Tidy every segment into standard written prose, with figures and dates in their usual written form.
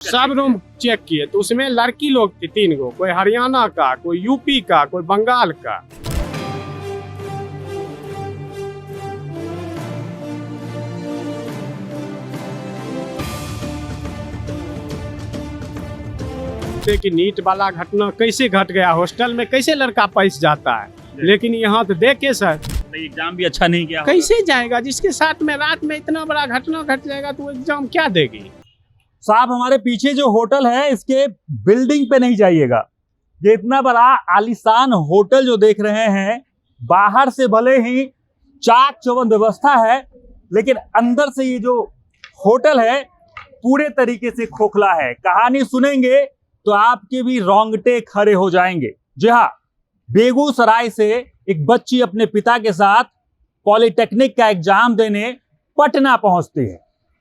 सब room check किए तो उसमें लड़की लोग थी 3 गो, कोई हरियाणा का, कोई यूपी का, कोई बंगाल का। कि नीट वाला घटना कैसे घट गया, हॉस्टल में कैसे लड़का पैस जाता है, लेकिन यहाँ तो देखे सर एग्जाम भी अच्छा नहीं किया, कैसे जाएगा? जिसके साथ में रात में इतना बड़ा घटना घट जाएगा तो एग्जाम क्या देगी? साहब हमारे पीछे जो होटल है इसके बिल्डिंग पे नहीं जाइएगा। ये इतना बड़ा आलीशान होटल जो देख रहे हैं, बाहर से भले ही चाक चौबंद व्यवस्था है, लेकिन अंदर से ये जो होटल है पूरे तरीके से खोखला है। कहानी सुनेंगे तो आपके भी रोंगटे खड़े हो जाएंगे। जी हाँ, बेगूसराय से एक बच्ची अपने पिता के साथ पॉलिटेक्निक का एग्जाम देने पटना पहुंचती है,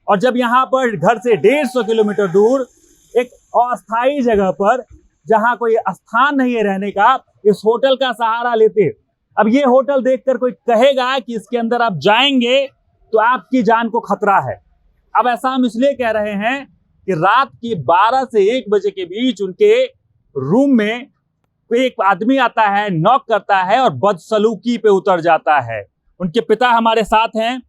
और जब यहाँ पर घर से 150 किलोमीटर दूर एक अस्थायी जगह पर, जहाँ कोई स्थान नहीं है रहने का, इस होटल का सहारा लेते हैं। अब ये होटल देखकर कोई कहेगा कि इसके अंदर आप जाएंगे तो आपकी जान को खतरा है। अब ऐसा हम इसलिए कह रहे हैं कि रात के 12 से 1 बजे के बीच उनके रूम में एक आदमी आता है, नॉक करता है और बदसलूकी पे उतर जाता है। उनके पिता हमारे साथ हैं,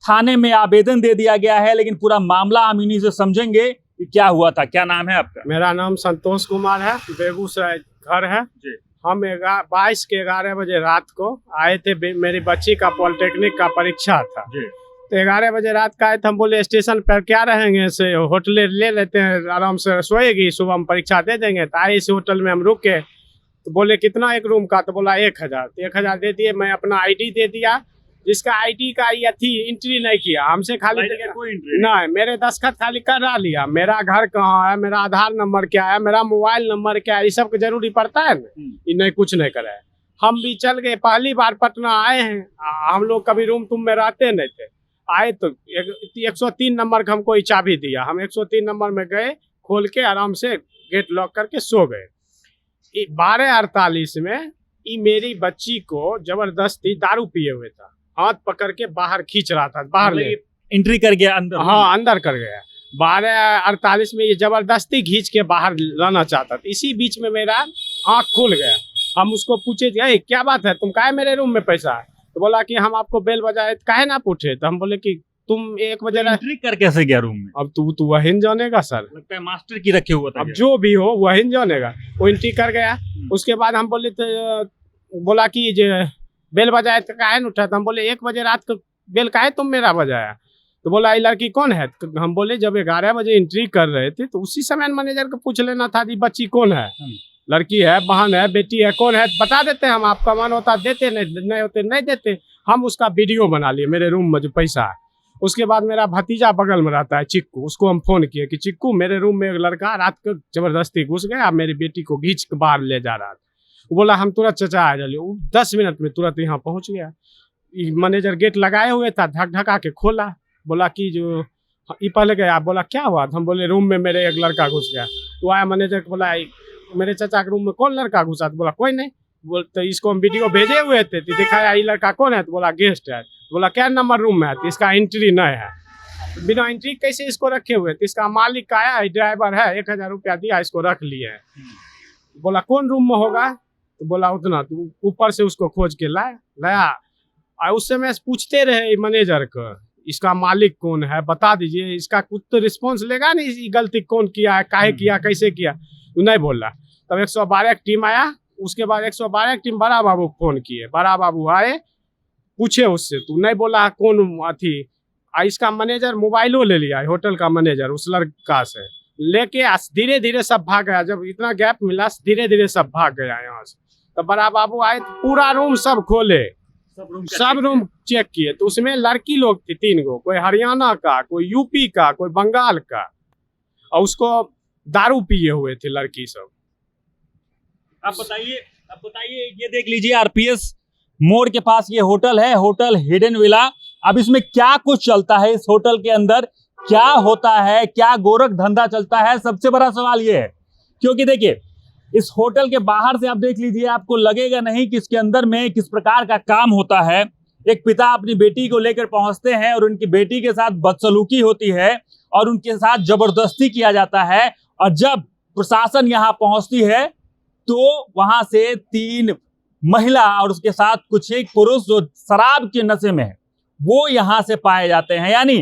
थाने में आवेदन दे दिया गया है, लेकिन पूरा मामला हम इन्हीं से समझेंगे कि क्या हुआ था। क्या नाम है आपका? मेरा नाम संतोष कुमार है, बेगूसराय घर है जी। हम 22 के 11 बजे रात को आए थे, मेरी बच्ची का पॉलिटेक्निक का परीक्षा था जी। तो 11 बजे रात का आए थे। हम बोले स्टेशन पर क्या रहेंगे, से होटल ले लेते हैं, आराम से सोएगी, सुबह हम परीक्षा दे देंगे। तो आए इस होटल में हम रुके, तो बोले कितना एक रूम का? तो बोला 1000। तो 1000 दे दिए। मैं अपना आईडी दे दिया, जिसका आईडी का ये थी एंट्री नहीं किया हमसे, खाली कोई नहीं, मेरे दस्तखत खाली करा लिया। मेरा घर कहाँ है, मेरा आधार नंबर क्या है, मेरा मोबाइल नंबर क्या है, ये सब जरूरी पड़ता है ना, ये नहीं कुछ नहीं करे। हम भी चल गए, पहली बार पटना आए हैं हम लोग, कभी रूम तुम में रहते नहीं थे। आए तो 103 नंबर का हमको चाबी दिया, हम 103 नंबर में गए, खोल के आराम से गेट लॉक करके सो गए। 12:48 में ये मेरी बच्ची को जबरदस्ती दारू पिए हुए था, हाथ पकड़ के बाहर खींच रहा था, बाहर ले एंट्री कर गया अंदर। हाँ, अंदर कर गया। 12:48 में ये जबरदस्ती खींच के बाहर लाना चाहता था। इसी बीच में मेरा आँख खुल गया। हम उसको पूछे क्या बात है, तुम काहे मेरे रूम में पैसा है? तो बोला कि हम आपको बेल बजाए, काहे ना पूछे? तो हम बोले कि तुम 1 बजे एंट्री कर कैसे गया रूम में? अब तू वही जानेगा सर, लगता है मास्टर की रखे हुआ था। अब जो भी हो वही जानेगा। वो एंट्री कर गया। उसके बाद हम बोले तो बोला कि जो बेल बजाए तो काहे न उठा? तो हम बोले 1 बजे रात को बेल काहे तुम मेरा बजाया? तो बोला ये लड़की कौन है? तो हम बोले जब 11 बजे एंट्री कर रहे थे तो उसी समय मैनेजर को पूछ लेना था कि बच्ची कौन है, लड़की है, बहन है, बेटी है, कौन है, बता देते हम। आपका मन होता देते, नहीं होते नहीं देते। हम उसका वीडियो बना लिए मेरे रूम में जो पैसा है। उसके बाद मेरा भतीजा बगल में रहता है चिक्कू, उसको हम फोन किए कि चिक्कू मेरे रूम में एक लड़का रात को जबरदस्ती घुस गया, मेरी बेटी को खींच के बाहर ले जा रहा था। वो बोला हम तुरंत चचा आ जाइए। 10 मिनट में तुरंत यहाँ पहुँच गया। मैनेजर गेट लगाए हुए था, धक धका के खोला, बोला कि जो ये पहले गया। बोला क्या हुआ? हम बोले रूम में मेरे एक लड़का घुस गया। तो आया मैनेजर को, बोला मेरे चचा के रूम में कौन लड़का घुसा? तो बोला कोई नहीं। तो इसको हम वीडियो भेजे हुए थे, तो दिखाया ये लड़का कौन है? तो बोला गेस्ट है। तो बोला क्या नंबर रूम में है? तो इसका एंट्री नहीं है। तो बिना एंट्री कैसे इसको रखे हुए? तो इसका मालिक आया है, ड्राइवर है, 1000 रुपया दिया, इसको रख लिए है। बोला कौन रूम में होगा? तो बोला उतना। तो ऊपर से उसको खोज के लाया। और उस समय पूछते रहे मैनेजर को इसका मालिक कौन है, बता दीजिए। इसका कुछ तो रिस्पॉन्स लेगा नहीं, गलती कौन किया है, काहे किया, कैसे किया, तो नहीं बोल रहा। तब 112 की टीम आया। उसके बाद 112 की टीम बड़ा बाबू फोन किए, बड़ा बाबू आए, पूछे उससे, तू नहीं बोला कौन अथी। इसका मैनेजर मोबाइलो ले लिया, होटल का मैनेजर उस लड़का से लेके धीरे धीरे सब भाग गया। जब इतना गैप मिला धीरे धीरे सब भाग गया यहाँ से। तो बड़ा बाबू आए, पूरा रूम सब खोले, सब रूम चेक किए तो उसमें लड़की लोग थी 3 गो, कोई हरियाणा का, कोई यूपी का, कोई बंगाल का, और उसको दारू पिए हुए थे लड़की सब। अब बताइए ये देख लीजिए, आरपीएस मोड़ के पास ये होटल है, होटल हिडन विला। अब इसमें क्या कुछ चलता है, इस होटल के अंदर क्या होता है, क्या गोरख धंधा चलता है, सबसे बड़ा सवाल ये है। क्योंकि देखिए इस होटल के बाहर से आप देख लीजिए, आपको लगेगा नहीं कि इसके अंदर में किस प्रकार का काम होता है। एक पिता अपनी बेटी को लेकर पहुंचते हैं और उनकी बेटी के साथ बदसलूकी होती है और उनके साथ जबरदस्ती किया जाता है, और जब प्रशासन यहां पहुंचती है तो वहां से 3 महिला और उसके साथ कुछ एक पुरुष जो शराब के नशे में है वो यहां से पाए जाते हैं। यानी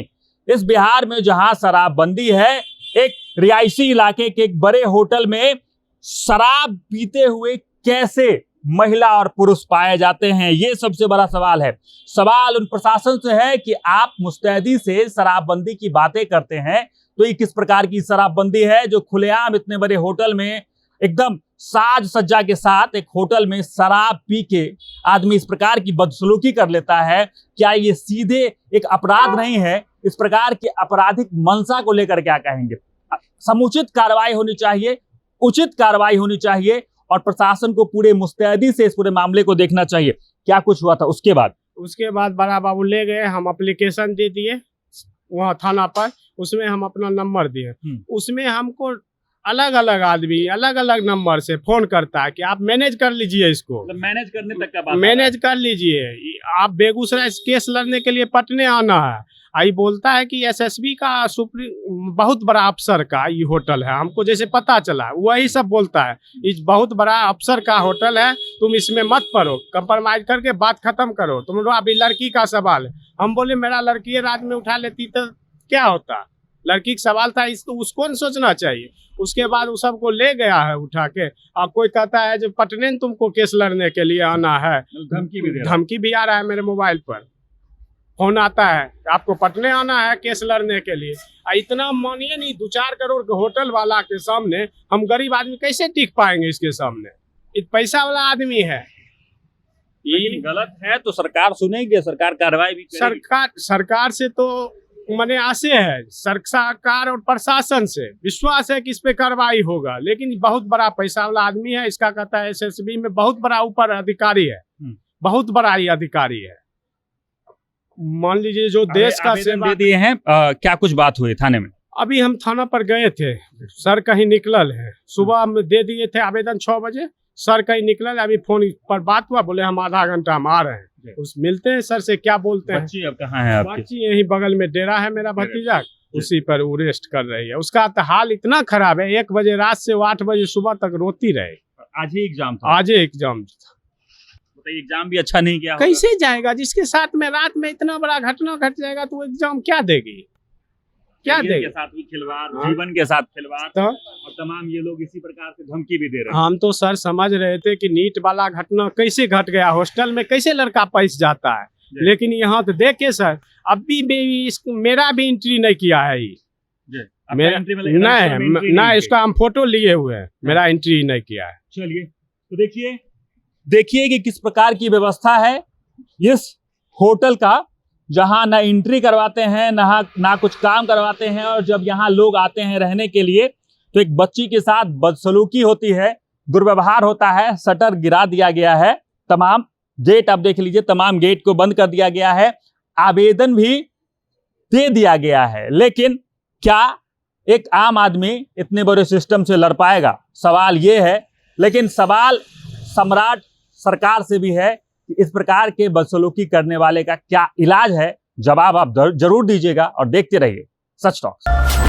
इस बिहार में जहां शराबबंदी है, एक रिहायशी इलाके के एक बड़े होटल में शराब पीते हुए कैसे महिला और पुरुष पाए जाते हैं, ये सबसे बड़ा सवाल है। सवाल उन प्रशासन से है कि आप मुस्तैदी से शराबबंदी की बातें करते हैं, तो ये किस प्रकार की शराबबंदी है जो खुलेआम इतने बड़े होटल में एकदम साज सज्जा के साथ एक होटल में शराब पी के आदमी इस प्रकार की बदसलूकी कर लेता है? क्या ये सीधे एक अपराध नहीं है? इस प्रकार की आपराधिक मंशा को लेकर क्या कहेंगे? समुचित कार्रवाई होनी चाहिए, उचित कार्रवाई होनी चाहिए और प्रशासन को पूरे मुस्तैदी से इस पूरे मामले को देखना चाहिए। क्या कुछ हुआ था उसके बाद? बड़ा बाबू ले गए, हम एप्लीकेशन दे दिए वहाँ थाना पर, उसमें हम अपना नंबर दिए। उसमें हमको अलग अलग आदमी अलग अलग नंबर से फोन करता है कि आप मैनेज कर लीजिए इसको। मतलब मैनेज करने तक का बात, मैनेज कर लीजिए, आप बेगूसराय केस लड़ने के लिए पटने आना है। आई बोलता है कि एसएसबी का बहुत बड़ा अफसर का ये होटल है, हमको जैसे पता चला वही सब बोलता है, इस बहुत बड़ा अफसर का होटल है, तुम इसमें मत पढ़ो, कंप्रोमाइज करके बात खत्म करो, तुम लोग अभी लड़की का सवाल है। हम बोले मेरा लड़की रात में उठा लेती तो क्या होता, लड़की का सवाल था, इसको उसको नहीं सोचना चाहिए। उसके बाद वो सबको ले गया है उठा के, और कोई कहता है जो पटने तुमको केस लड़ने के लिए आना है, धमकी भी आ रहा है मेरे मोबाइल पर, फोन आता है आपको पटने आना है केस लड़ने के लिए। इतना मानिए नहीं, 2-4 करोड़ के होटल वाला के सामने हम गरीब आदमी कैसे टिक पाएंगे? इसके सामने पैसा वाला आदमी है। ये गलत है तो सरकार सुनेगी, सरकार कार्रवाई भी करेगी। सरकार से तो मने आशे है, सरकार और प्रशासन से विश्वास है कि इस पे कार्रवाई होगा, लेकिन बहुत बड़ा पैसा वाला आदमी है। इसका कहता है एसएसबी में बहुत बड़ा ऊपर अधिकारी है, बहुत बड़ा ही अधिकारी है। मान लीजिए जो देश का सेवा दे दिए हैं। क्या कुछ बात हुई थाने में? अभी हम थाना पर गए थे, सर कहीं निकलल है, सुबह हम दे दिए थे आवेदन 6 बजे, सर कहीं निकलल, अभी फोन पर बात हुआ, बोले हम आधा घंटा हम आ रहे हैं, उस मिलते हैं सर से, क्या बोलते हैं। बच्ची अब कहाँ है आपकी? बच्ची यही बगल में डेरा है मेरा भतीजा, उसी पर वो रेस्ट कर रही है। उसका तो हाल इतना खराब है, 1 बजे रात से 8 बजे सुबह तक रोती रहे। आज ही एग्जाम था? आज ही एग्जाम था। एग्जाम भी अच्छा नहीं किया, कैसे जाएगा? जिसके साथ में रात में इतना बड़ा घटना घट जाएगा तो एग्जाम क्या देगी, क्या देगी? के साथ भी खिलवाड़, जीवन के साथ खिलवाड़, तो और तमाम ये लोग इसी प्रकार से धमकी भी दे रहे हैं। हम तो सर समझ रहे थे कि नीट वाला घटना कैसे घट गया, हॉस्टल में कैसे लड़का पैस जाता है, लेकिन यहाँ तो देखे सर अभी भी मेरा भी एंट्री नहीं किया है। नहीं, इसका हम फोटो लिए हुए हैं, मेरा एंट्री नहीं किया है। चलिए तो देखिए कि किस प्रकार की व्यवस्था है इस होटल का, जहां ना एंट्री करवाते हैं ना कुछ काम करवाते हैं, और जब यहाँ लोग आते हैं रहने के लिए तो एक बच्ची के साथ बदसलूकी होती है, दुर्व्यवहार होता है, शटर गिरा दिया गया है, तमाम गेट आप देख लीजिए, तमाम गेट को बंद कर दिया गया है, आवेदन भी दे दिया गया है। लेकिन क्या एक आम आदमी इतने बड़े सिस्टम से लड़ पाएगा? सवाल ये है। लेकिन सवाल सम्राट सरकार से भी है कि इस प्रकार के बदसलूकी करने वाले का क्या इलाज है? जवाब आप जरूर दीजिएगा और देखते रहिए सच टॉक्स।